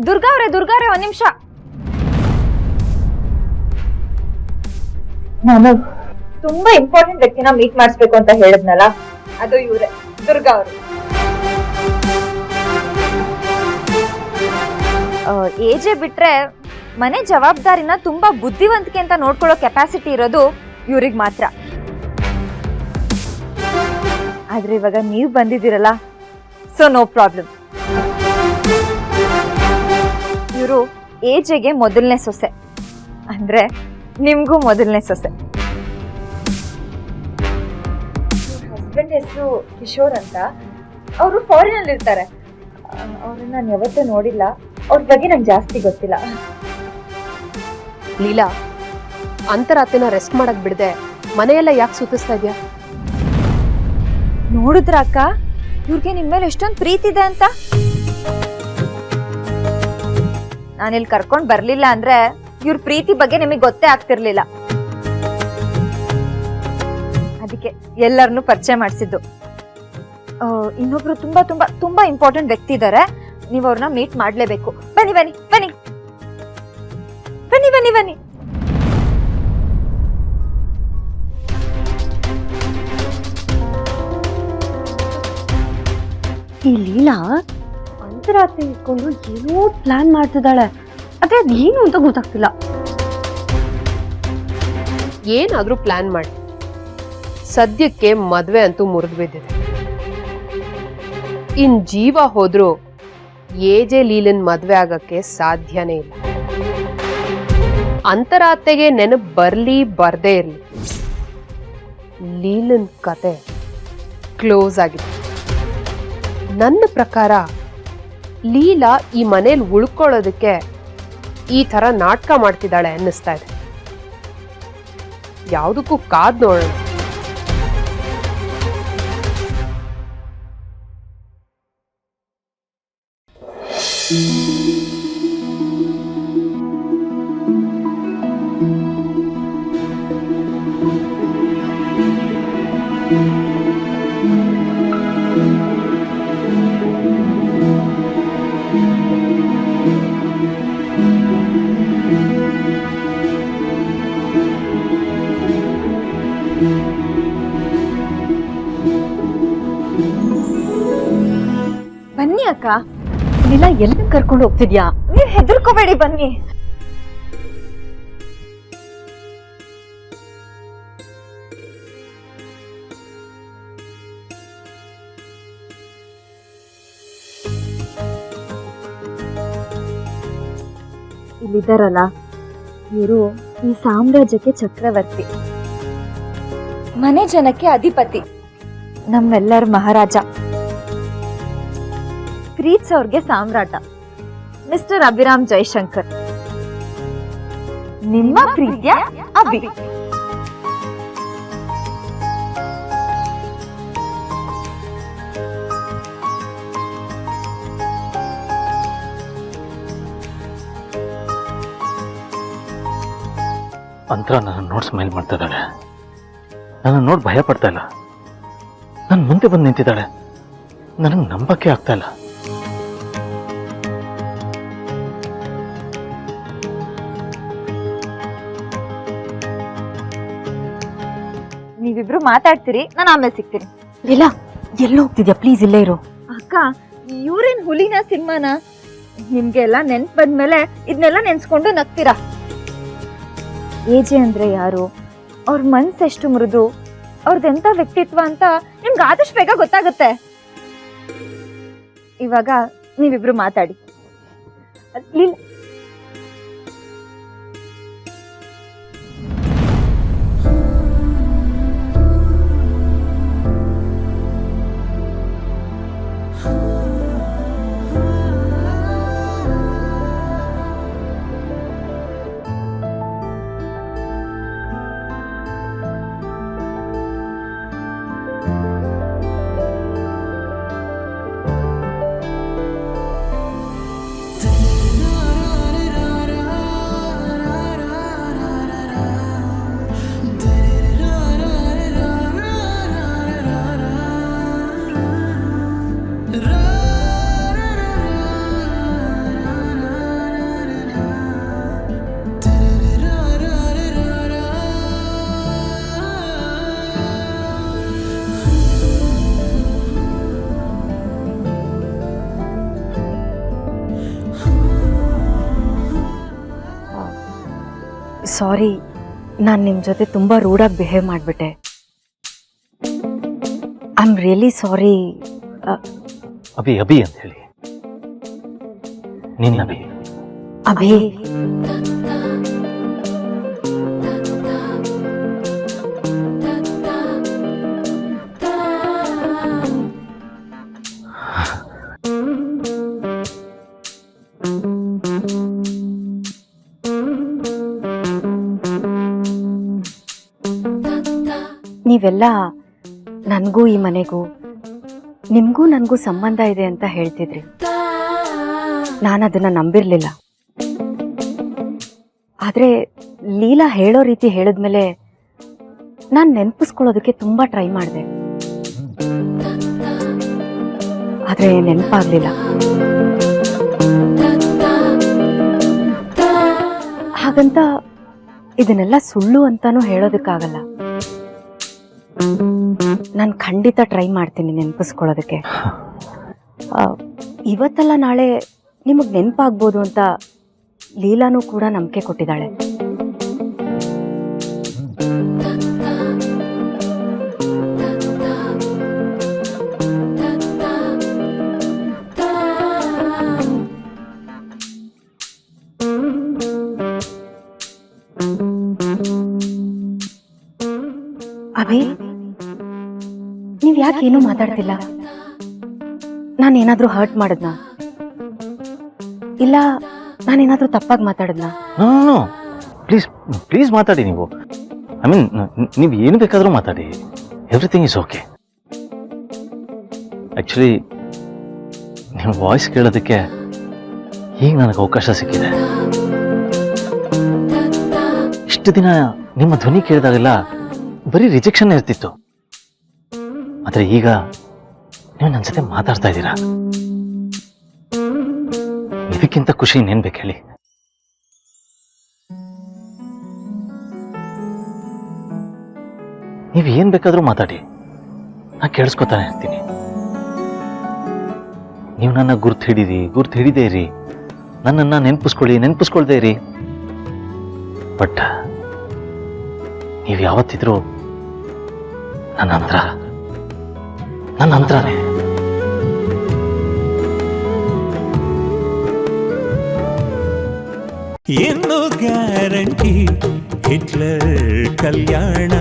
ದುರ್ಗಾ ಅವ್ರೆ ಒಂದ್ ನಿಮಿಷ. ನಾನು ತುಂಬಾ ಇಂಪಾರ್ಟೆಂಟ್ ವ್ಯಕ್ತಿನ ಮೀಟ್ ಮಾಡಿಸ್ಬೇಕು ಅಂತ ಹೇಳಿದ್ನಲ್ಲ, ಅದು ಇವ್ರೆ, ದುರ್ಗಾ ಅವರು. ಏಜೆ ಬಿಟ್ರೆ ಮನೆ ಜವಾಬ್ದಾರಿನ ತುಂಬಾ ಬುದ್ಧಿವಂತಿಕೆ ಅಂತ ನೋಡ್ಕೊಳ್ಳೋ ಕೆಪಾಸಿಟಿ ಇರೋದು ಇವ್ರಿಗೆ ಮಾತ್ರ. ಆದ್ರೆ ಇವಾಗ ನೀವು ಬಂದಿದ್ದೀರಲ್ಲ, ಸೊ ನೋ ಪ್ರಾಬ್ಲಮ್. ಇವರು ಏಜೆಗೆ ಮೊದಲನೇ ಸೊಸೆ, ಅಂದ್ರೆ ನಿಮ್ಗೂ ಮೊದಲನೇ ಸೊಸೆ. ಹಸ್ಬೆಂಡ್ ಹೆಸರು ಕಿಶೋರ್ ಅಂತ. ಅವರು ಫಾರಿನ್ ಅಲ್ಲಿ ಇರ್ತಾರೆ. ಅವ್ರನ್ನ ನಾನು ಯಾವತ್ತೂ ನೋಡಿಲ್ಲ. ಅವ್ರ ಬಗ್ಗೆ ನಂಗೆ ಜಾಸ್ತಿ ಗೊತ್ತಿಲ್ಲ. ಲೀಲಾ, ಅಂತರಾತ್ರಿನ ರೆಸ್ಟ್ ಮಾಡಕ್ ಬಿಡದೆ ಮನೆಯೆಲ್ಲ ಯಾಕೆ ಸುತ್ತಿಸ್ತಾ ಇದ್ಯಾ? ನೋಡಿದ್ರ ಅಕ್ಕ, ಇವ್ರಿಗೆ ನಿಮ್ ಮೇಲೆ ಎಷ್ಟೊಂದು ಪ್ರೀತಿ ಇದೆ ಅಂತ. ನಾನಿಲ್ಲಿ ಕರ್ಕೊಂಡ್ ಬರ್ಲಿಲ್ಲ ಅಂದ್ರೆ ಇವ್ರ ಪ್ರೀತಿ ಬಗ್ಗೆ ನಿಮಗೆ ಗೊತ್ತೇ ಆಗ್ತಿರ್ಲಿಲ್ಲ. ಅದಕ್ಕೆ ಎಲ್ಲರನ್ನು ಪರಿಚಯ ಮಾಡಿಸಿದ್ದು. ಇನ್ನೊಬ್ರು ತುಂಬಾ ತುಂಬಾ ತುಂಬಾ ಇಂಪಾರ್ಟೆಂಟ್ ವ್ಯಕ್ತಿ ಇದ್ದಾರೆ, ನೀವು ಅವ್ರನ್ನ ಮೀಟ್ ಮಾಡ್ಲೇಬೇಕು. ಬನ್ನಿ ಬನ್ನಿ ಬನ್ನಿ ಬನ್ನಿ ಬನ್ನಿ ಬನ್ನಿ. ಈ ಲೀಲಾ ಅಂತರಾತ್ರಿ ಇಟ್ಕೊಂಡು ಏನೋ ಪ್ಲಾನ್ ಮಾಡ್ತಿದ್ದಾಳೆ. ಅದೇ ಅದೇನು ಅಂತ ಗೊತ್ತಾಗ್ತಿಲ್ಲ. ಏನಾದ್ರೂ ಪ್ಲಾನ್ ಮಾಡಿ, ಸದ್ಯಕ್ಕೆ ಮದ್ವೆ ಅಂತೂ ಮುರಿದು ಬಿದ್ದಿದೆ. ಇನ್ ಜೀವ ಹೋದ್ರೂ ಏಜೆ ಲೀಲನ್ ಮದ್ವೆ ಆಗಕ್ಕೆ ಸಾಧ್ಯನೇ ಇಲ್ಲ. ಅಂತರಾತ್ತೆಗೆ ನೆನಪು ಬರ್ಲಿ ಬರ್ದೇ ಇರ್ಲಿ, ಲೀಲನ್ ಕತೆ ಕ್ಲೋಸ್ ಆಗಿದೆ. ನನ್ನ ಪ್ರಕಾರ ಲೀಲಾ ಈ ಮನೇಲಿ ಉಳ್ಕೊಳ್ಳೋದಕ್ಕೆ ಈ ತರ ನಾಟಕ ಮಾಡ್ತಿದ್ದಾಳೆ ಅನ್ನಿಸ್ತಾ ಇದೆ. ಯಾವುದಕ್ಕೂ ಕಾದ್ ನೋಡೋಣ. ಬನ್ನಿ ಅಕ್ಕ. ಲೀಲಾ, ಎಲ್ಲಿ ಕರ್ಕೊಂಡು ಹೋಗ್ತಿದ್ಯಾ? ನೀವ್ ಹೆದರ್ಕೋಬೇಡಿ, ಬನ್ನಿ. ಇಲ್ಲಿದ್ದಾರಲ್ಲ, ಇವರು ಈ ಸಾಮ್ರಾಜ್ಯಕ್ಕೆ ಚಕ್ರವರ್ತಿ, ಮನೆ ಜನಕ್ಕೆ ಅಧಿಪತಿ, ನಮ್ಮೆಲ್ಲರ ಮಹಾರಾಜ, ಪ್ರೀತ್ಸ್ ಅವ್ರಿಗೆ ಸಾಮ್ರಾಟ, ಮಿಸ್ಟರ್ ಅಭಿರಾಮ್ ಜೈಶಂಕರ್, ನಿಮ್ಮ ಪ್ರೀತಿಯ ಅಭಿ. ಅಂತರ ನನ್ನ ನೋಡಿ ಸ್ಮೈಲ್ ಮಾಡ್ತಾ ಇದ್ದಾಳೆ. ನನ್ನ ನೋಡಿ ಭಯ ಪಡ್ತಾ ಇಲ್ಲ. ನನ್ನ ಮುಂದೆ ಬಂದು ನಿಂತಿದ್ದಾಳೆ. ನನಗೆ ನಂಬಕ್ಕೆ ಆಗ್ತಾ ಇಲ್ಲ. ನೀವಿಬ್ರು ಮಾತಾಡ್ತೀರಿ, ನಾನು ಆಮೇಲೆ ಸಿಗ್ತೀನಿ. ಲೀಲಾ, ಎಲ್ಲಿ ಹೋಗ್ತಿದ್ಯಾ? ಪ್ಲೀಸ್ ಇಲ್ಲೇ ಇರು. ಅಕ್ಕ, ಇವ್ರೇನ್ ಹುಲಿನ ಸಿಂಹನ? ನಿಮ್ಗೆಲ್ಲ ನೆನ್ಪು ಬಂದ್ಮೇಲೆ ಇದನ್ನೆಲ್ಲ ನೆನ್ಸ್ಕೊಂಡು ನಗ್ತೀರಾ. ಏಜೆ ಅಂದ್ರೆ ಯಾರು, ಅವ್ರ ಮನ್ಸೆಷ್ಟು ಮೃದು, ಅವ್ರದ್ದೆಂತ ವ್ಯಕ್ತಿತ್ವ ಅಂತ ನಿಮ್ಗೆ ಆದಷ್ಟು ಬೇಗ ಗೊತ್ತಾಗುತ್ತೆ. ಇವಾಗ ನೀವಿಬ್ರು ಮಾತಾಡಿ. ಸಾರಿ, ನಾನು ನಿಮ್ಮ ಜೊತೆ ತುಂಬ ರೂಡಾಗಿ ಬಿಹೇವ್ ಮಾಡಿಬಿಟ್ಟೆ. I am really sorry. Abhi Abhi ಅಂತ ಹೇಳಿ. ನಿನ್ನ ಅಭಿ. ಅಭಿ, ನೀವೆಲ್ಲ ನನಗೂ ಈ ಮನೆಗೂ ನಿಮಗೂ ನನಗೂ ಸಂಬಂಧ ಇದೆ ಅಂತ ಹೇಳ್ತಿದ್ರಿ. ನಾನು ಅದನ್ನ ನಂಬಿರ್ಲಿಲ್ಲ. ಆದ್ರೆ ಲೀಲಾ ಹೇಳೋ ರೀತಿ ಹೇಳಿದ್ಮೇಲೆ ನಾನು ನೆನಪಿಸ್ಕೊಳ್ಳೋದಕ್ಕೆ ತುಂಬಾ ಟ್ರೈ ಮಾಡಿದೆ. ಆದ್ರೆ ನೆನಪಾಗ್ಲಿಲ್ಲ. ಹಾಗಂತ ಇದನ್ನೆಲ್ಲ ಸುಳ್ಳು ಅಂತಾನೂ ಹೇಳೋದಕ್ಕಾಗಲ್ಲ. ನಾನು ಖಂಡಿತ ಟ್ರೈ ಮಾಡ್ತೀನಿ ನೆನಪಿಸ್ಕೊಳ್ಳೋದಕ್ಕೆ. ಇವತ್ತಲ್ಲ ನಾಳೆ ನಿಮಗೆ ನೆನಪಾಗ್ಬೋದು ಅಂತ ಲೀಲಾನೂ ಕೂಡ ನಂಬಿಕೆ ಕೊಟ್ಟಿದ್ದಾಳೆ. ಅಭಿ, ನೀವ್ ಯಾಕೆ ಏನೂ ಮಾತಾಡ್ತಿಲ್ಲ? ನಾನೇನಾದ್ರೂ ಹರ್ಟ್ ಮಾಡದ್ನಾ? ಇಲ್ಲ ನಾನೇನಾದ್ರೂ ತಪ್ಪಾಗಿ ಮಾತಾಡದ್ನಾ? ನೋ, ಪ್ಲೀಸ್ ಪ್ಲೀಸ್ ಮಾತಾಡಿ ನೀವು. ಐ ಮೀನ್, ನೀವು ಏನು ಬೇಕಾದರೂ ಮಾತಾಡಿ. Everything is okay. ಆ್ಯಕ್ಚುಲಿ ನಿಮ್ಮ ವಾಯ್ಸ್ ಕೇಳೋದಕ್ಕೆ ಈಗ ನನಗೆ ಅವಕಾಶ ಸಿಕ್ಕಿದೆ. ಇಷ್ಟು ದಿನ ನಿಮ್ಮ ಧ್ವನಿ ಕೇಳಿದಾಗೆಲ್ಲ ಬರೀ ರಿಜೆಕ್ಷನ್ ಇರ್ತಿತ್ತು. ಆದರೆ ಈಗ ನೀವು ನನ್ನ ಜೊತೆ ಮಾತಾಡ್ತಾ ಇದ್ದೀರಾ. ಇದಕ್ಕಿಂತ ಖುಷಿ ಇನ್ನೇನ್ ಬೇಕು ಹೇಳಿ? ನೀವು ಏನ್ ಬೇಕಾದ್ರೂ ಮಾತಾಡಿ, ನಾ ಕೇಳಿಸ್ಕೊತಾನೆ ಇರ್ತೀನಿ. ನೀವು ನನ್ನ ಗುರ್ತು ಹಿಡಿದೇ ಇರಿ, ನನ್ನನ್ನ ನೆನಪಿಸ್ಕೊಳ್ದೇ ಇರಿ. ಬಟ್ ನೀವು ಯಾವತ್ತಿದ್ರೂ ನನ್ನ ಅಂತರನೇ. ಏನು ಗ್ಯಾರಂಟಿ ಹಿಟ್ಲರ್ ಕಲ್ಯಾಣ